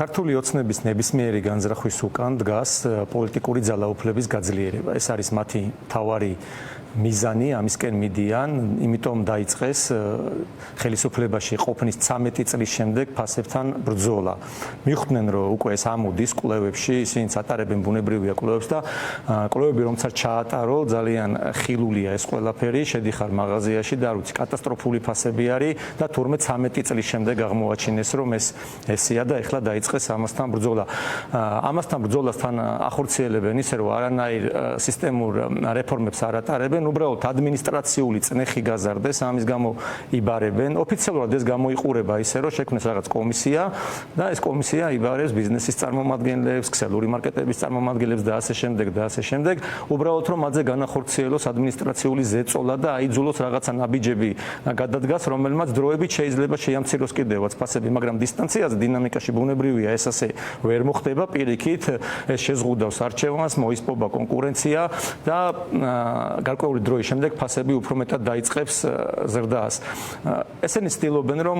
ქართული ოცნების ნებისმიერი განზრახვის უკან დგას პოლიტიკური ძალაუფლების გაძლიერება. ეს არის მათი მთავარი მიზანი, ამისკენ მიდიან, იმიტომ დაიწყეს ხელისუფლებაში ყოფნის 13 წლის შემდეგ ფასებთან ბრძოლა. მიხვდნენ, რომ უკვე ეს ამოდის კვლევებში, ისინი ატარებენ ბუნებრივია კვლევებს და კვლევები რომცაც ჩაატარო, ძალიან ხილულია ეს ყველაფერი, შედიხარ მაღაზიაში და არ ვიცი, კატასტროფული ფასები არის და თურმე 13 წლის შემდეგ აღმოაჩინეს, რომ ესეა და ეხლა დაიწყეს ამასთან ბრძოლა. ამასთან ბრძოლასთან ახორციელებენ ისე, რომ არანაირ სისტემურ რეფორმებს არ ატარებენ, უბრალოდ ადმინისტრაციული წნეხი გაზარდეს, ამის გამო იბარებენ. ოფიციალურად ეს გამოიყურება ისე, რომ შექმნეს რაღაც კომისია და ეს კომისია იბარებს ბიზნესის წარმომადგენლებს, ქსელური მარკეტების წარმომადგენლებს და ასე შემდეგ და ასე შემდეგ. უბრალოდ რომ მათზე განახორციელოს ადმინისტრაციული ზეწოლა და აიძულოს რაღაცა ნაბიჯები გადადგას, რომელმაც დროებით შეიძლება შეამციროს კიდევაც ფასები, მაგრამ დისტანციაზე დინამიკაში ბუნებრივია ეს ასე ვერ მოხდება. პირიქით ეს შეზღუდავს არჩევანს, მოისპობა კონკურენცია და გარკვეული დროის შემდეგ ფასები უფრო მეტად დაიწყებს ზრდას. ესენი ცდილობენ, რომ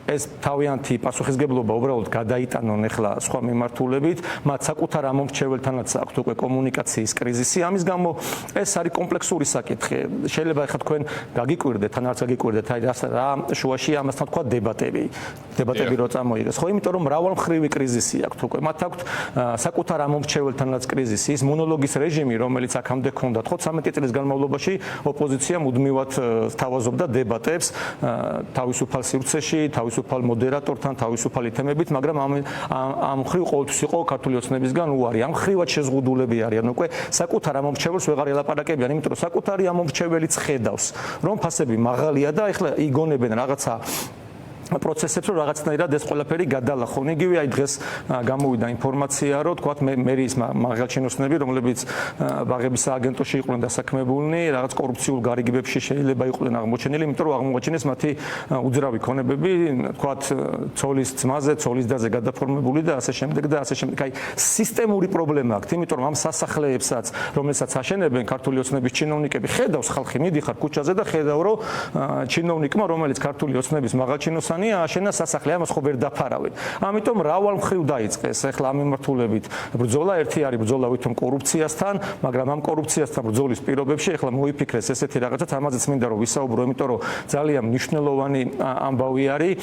ეს თავიანთი პასუხისგებლობა უბრალოდ გადაიტანონ ახლა სხვა მიმართულებით, მათ საკუთარ ამომრჩეველთანაც აქვთ უკვე კომუნიკაციის კრიზისი. ამის გამო ეს არის კომპლექსური საკითხი. შეიძლება ახლა თქვენ გაგიკვირდეთ, ან არც გაგიკვირდეთ, აი რა შუაში ამასთან თქვა დებატები რო წამოიღეს. ხო, იმიტომ რომ მრავალმხრივი კრიზისი აქვთ უკვე. მათ აქვთ საკუთარ ამომრჩეველთანაც კრიზისი, ის მონოლოგის რეჟიმი, რომელიც აქამდე ჰქონდათ. ხო, 13 წლის განმავლობაში ოპოზიცია მუდმივად თავაზობდა დებატებს თავისუფალ სივრცეში, თავისუფალ მოდერატორთან, თავისუფალი თემებით, მაგრამ ამ ხრივ ყოველთვის იყო ქართული ოცნებისგან უარი. ამ ხრივად შეზღუდულები არიან უკვე საკუთარ ამომრჩეველს ვეღარ ელაპარაკებიან, იმიტომ რომ საკუთარი ამომრჩეველიც ხედავს, რომ ფასები მაღალია და ეხლა იგონებენ რაღაცა პროცესებს, რომ რაღაცნაირად ეს ყველაფერი გადალახონ. იგივე აი დღეს გამოვიდა ინფორმაცია, რომ თქვათ მერის მაღალჩინოსნები, რომლებიც ბაღების სააგენტოში იყვნენ დასაქმებულნი, რაღაც კორუფციულ გარიგებებში შეიძლება იყვნენ აღმოჩენილი, იმიტომ რომ აღმოაჩინეს მათი უძრავი ქონებები, თქვათ ცოლის ძმაზე, ცოლის დაზე გადაფორმებული და ასე შემდეგ და ასე შემდეგ. აი სისტემური პრობლემა აქვს, იმიტომ რომ ამ სასახლეებსაც, რომელსაც აშენებენ ქართული ოცნების ჩინოვნიკები, ხედავს ხალხი, მიდიხარ ქუჩაზე და ხედავ, რომ ჩინოვნიკმა, რომელიც ქართული ოცნების მაღალჩინოსანი აშენა სასახლე, ამას ხო ვერ დაფარავენ. ამიტომ მრავალმხრივ დაიწყეს ახლა ამ მიმართულებით ბრძოლა. ერთი არის ბრძოლა ვითომ კორუფციასთან, მაგრამ ამ კორუფციასთან ბრძოლის პირობებში ახლა მოიფიქრეს ესეთი რაღაცა, ამაზეც მინდა რომ ვისაუბრო, იმიტომ რომ ძალიან მნიშვნელოვანი ამბავი არის.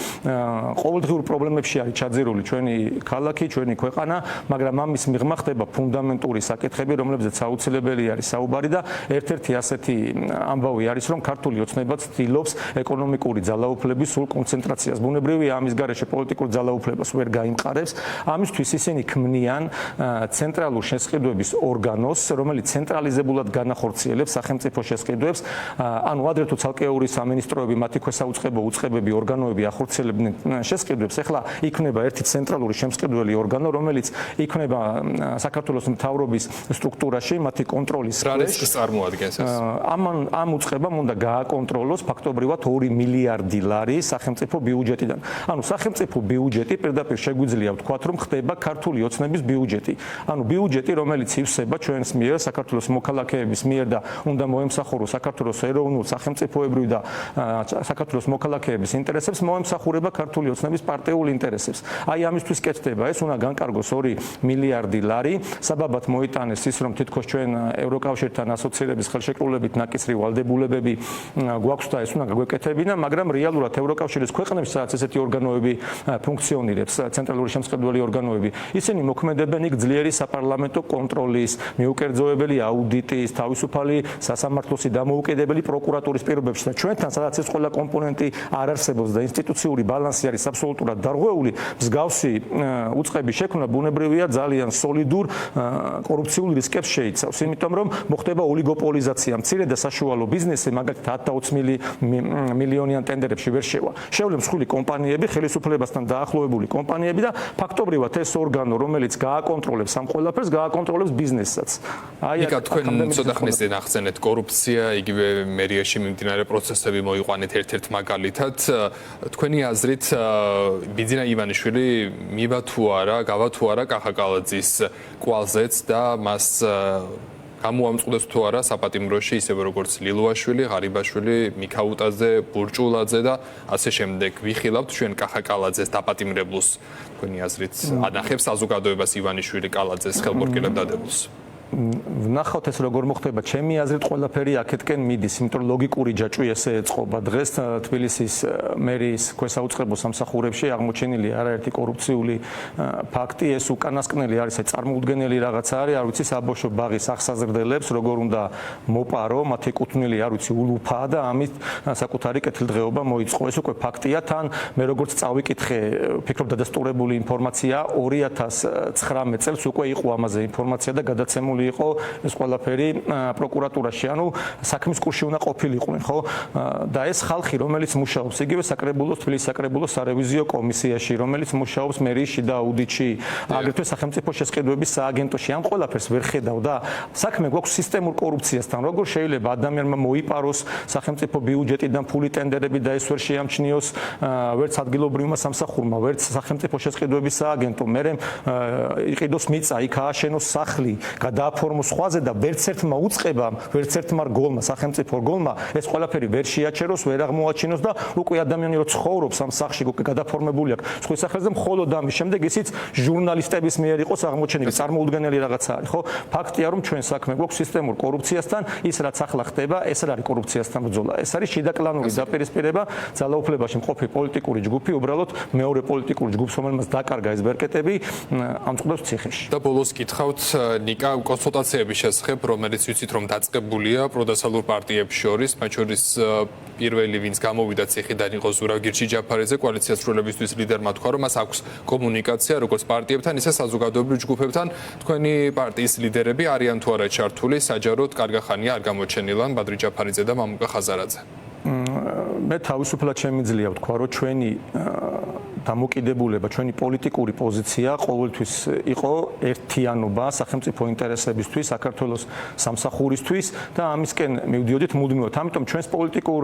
ყოველდღიურ პრობლემებში არის ჩაძირული ჩვენი ქალაქი, ჩვენი ქვეყანა, მაგრამ ამის მიღმა ხდება ფუნდამენტური საკითხები, რომლებზეც აუცილებელი არის საუბარი და ერთ-ერთი ასეთი ამბავი არის, რომ ქართული ოცნება ცდილობს ეკონომიკური ძალაუფლების სულ კონცენტრაციას. ბუნებრივია ამის გარეშე პოლიტიკურ ძალაუფლებას ვერ გაიმყარებს. ამისთვის ისინი ქმნიან ცენტრალურ შესყიდვების ორგანოს, რომელიც ცენტრალიზებულად განახორციელებს სახელმწიფო შესყიდვებს. ანუ ადრე თუ ცალკეული სამინისტროები, მათი ქვესაუწყებო უწყებები, ორგანოები ახორციელებდნენ შესყიდვებს. ახლა იქნება ერთი ცენტრალური შემსყიდველი ორგანო, რომელიც იქნება საქართველოს მთავრობის სტრუქტურაში, მათი კონტროლის ქვეშ. რა რისკს წარმოადგენს ეს? ამ უწყებამ უნდა გააკონტროლოს ფაქტობრივად 2 მილიარდი ლარი სახელმწიფო ბიუჯეტიდან. ანუ სახელმწიფო ბიუჯეტი პირდაპირ შეგვიძლია ვთქვათ, რომ ხდება ქართული ოცნების ბიუჯეტი. ანუ ბიუჯეტი, რომელიც ივსება ჩვენს მიერ, საქართველოს მოქალაქეების მიერ და უნდა მოემსახუროს საქართველოს ეროვნულ, სახელმწიფოებრივ და საქართველოს მოქალაქეების ინტერესებს, მოემსახურება ქართული ოცნების პარტიულ ინტერესებს. აი ამისთვის კეთდება ეს, უნდა განკარგოს 2 მილიარდი ლარი. საბაბად მოიტანეს ის, რომ თითქოს ჩვენ ევროკავშირთან ასოცირების ხელშეკრულებით ნაკისრი ვალდებულებები გვაქვს და ეს უნდა გაგვეკეთებინა, მაგრამ რეალურად ევროკავშირის ქვეყნებს, სადაც ესეთი ორგანოები ფუნქციონირებს, ცენტრალური შემსყიდველი ორგანოები, ისინი მოქმედებენ იქ ძლიერი საპარლამენტო კონტროლის, მიუკერძოებელი აუდიტის, თავისუფალი სასამართლოსი დამოუკიდებელი პროკურატურის პირობებში და ჩვენთან, სადაც ეს ყველა კომპონენტი არ არსებობს და ინსტიტუციური ბალანსი არის აბსოლუტურად დარღვეული, მსგავსი უწყების შექმნა ბუნებრივია ძალიან სოლიდურ კორუფციულ რისკებს შეიცავს, იმიტომ რომ მოხდება ოლიგოპოლიზაცია, მცირე და საშუალო ბიზნესი მაგალითად 10-20 მილიონიან ტენდერებში ვერ შევა. შევლენ მსხვილი კომპანიები, ხელისუფლებასთან დაახლოებული კომპანიები და ფაქტობრივად ეს ორგანო, რომელიც გააკონტროლებს ამ ყველაფერს, გააკონტროლებს ბიზნესსაც. აი თქვენ ცოტა ხნის წინ ახსენეთ კორუფცია, იგივე მერიაში მიმდინარე პროცესები მოიყვანეთ ერთ-ერთ მაგალითად. თქვენი აზრით ბიძინა ივანიშვილი მივა თუ არა, გავა თუ არა კახაკალაძის კვალზეც და მას გამოამწყდეს თუ არა საპატიმროში ისევე როგორც ლილუაშვილი, ღარიბაშვილი, მიქაუტაძე, ბურჭულაძე და ასე შემდეგ. ვიხილავთ ჩვენ კახაკალაძეს დაპატიმრებულს თქვენი აზრით ანახებს საზოგადოებას ივანიშვილი კალაძეს ხელმორკილებ დადებულს. ვნახავთ ეს როგორ მოხდება. ჩემი აზრით ყველაფერი აქეთკენ მიდის, იმიტომ რომ ლოგიკური ჯაჭვი ესე ეწყობა. დღეს თბილისის მერის ქვესაუწყებო სამსახურებში აღმოჩენილი არაერთი კორუფციული ფაქტი, ეს უკანასკნელი არის, წარმოუდგენელი რაღაცა არის, არ ვიცი საბავშვო ბაღის აღსაზრდელებს როგორ უნდა მოპარო, მათი კუთვნილი არ ვიცი ულუფა და ამით საკუთარი კეთილდღეობა მოიწყო. ეს უკვე ფაქტია, თან მე როგორც წავიკითხე, ფიქრობ დადასტურებული ინფორმაცია 2019 წელს უკვე იყო ამაზე ინფორმაცია და გადაცემული იყო ეს ყველაფერი პროკურატურაში, ანუ საქმის კურსში უნდა ყოფილიყვნენ, ხო? და ეს ხალხი, რომელიც მუშაობს იგივე საკრებულოს, თბილისის საკრებულოს სარევიზიო კომისიაში, რომელიც მუშაობს მერიის შიდა აუდიტში, აგრეთვე სახელმწიფო შესყიდვების სააგენტოში, ამ ყველაფერს ვერ ხედავ და საქმე გვაქვს სისტემურ კორუფციასთან. როგორ შეიძლება ადამიანმა მოიპაროს სახელმწიფო ბიუჯეტიდან ფული ტენდერები და ეს ვერ შეამჩნიოს ვერც ადგილობრივმა სამსახურმა, ვერც სახელმწიფო შესყიდვების სააგენტომ, მერე იყიდოს მიწა, იქ ააშენოს სახლი, დააფორმოს ხვაზე და ვერც ერთმა უწყებამ, ვერც ერთმა რგოლმა, სახელმწიფო რგოლმა ეს ყველაფერი ვერ შეაჩეროს, ვერ აღმოაჩინოს და უკვე ადამიანი რო ცხოვრობს ამ სახლში, უკვე გადაფორმებული აქვს სხვის სახელზე, მხოლოდ ამის შემდეგ ისიც ჟურნალისტების მიერ იყოს აღმოჩენილი, წარმოუდგენელი რაღაცა არის, ხო? ფაქტია, რომ ჩვენ საქმე გვაქვს სისტემურ კორუფციასთან, ის რაც ახლა ხდება, ეს არ არის კორუფციასთან ბრძოლა, ეს არის შიდაკლანური დაპირისპირება, ძალაუფლებაში მყოფი პოლიტიკური ჯგუფი უბრალოდ მეორე პოლიტიკურ ჯგუფს, რომელმაც დაკარგა ეს ბერკეტები, ამწყდებს ციხეში. და ბოლოს გითხავთ ნიკა კონსულტაციების შესახებ, რომელიც ვიცით რომ დაწყებულია პროდასალურ პარტიებს შორის, მათ შორის პირველი ვინც გამოვიდა ციხიდან იყო ზურაბ გირჩი-ჯაფარიძე, კოალიციას სრულებისთვის ლიდერმა თქვა, რომ მას აქვს კომუნიკაცია როგორც პარტიებთან, ისე საზოგადოებრივ ჯგუფებთან. თქვენი პარტიის ლიდერები არიან თუ არა ჩართული, საჯაროდ კარგახანია არ გამოჩენილან ბადრი ჯაფარიძე და მამუკა ხაზარაძე. მე თავისუფლად შემიძლია ვთქვა, რომ ჩვენი დამოკიდებულება, ჩვენი პოლიტიკური პოზიცია ყოველთვის იყო ერთიანობა სახელმწიფო ინტერესებისთვის, საქართველოს სამსახურისთვის და ამისკენ მივდიოდით მუდმივად. ამიტომ ჩვენს პოლიტიკურ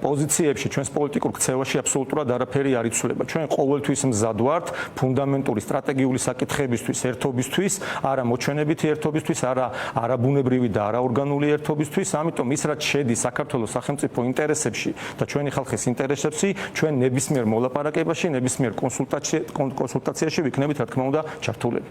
პოზიციებში, ჩვენს პოლიტიკურ ქცევაში აბსოლუტურად არაფერი არ იცვლება. ჩვენ ყოველთვის მზად ვართ ფუნდამენტური სტრატეგიული საკითხებისთვის, ერთობისთვის, არა მოჩვენებითი ერთობისთვის, არა არაბუნებრივი და არაორგანული ერთობისთვის. ამიტომ ის რაც შედის საქართველოს სახელმწიფო ინტერესებში და ჩვენი ხალხის ინტერესებში, ჩვენ ნებისმიერ მოლაპარაკებაში, ნებისმიერ კონსულტაციაში ვიქნებით, რა თქმა უნდა, ჩართულები.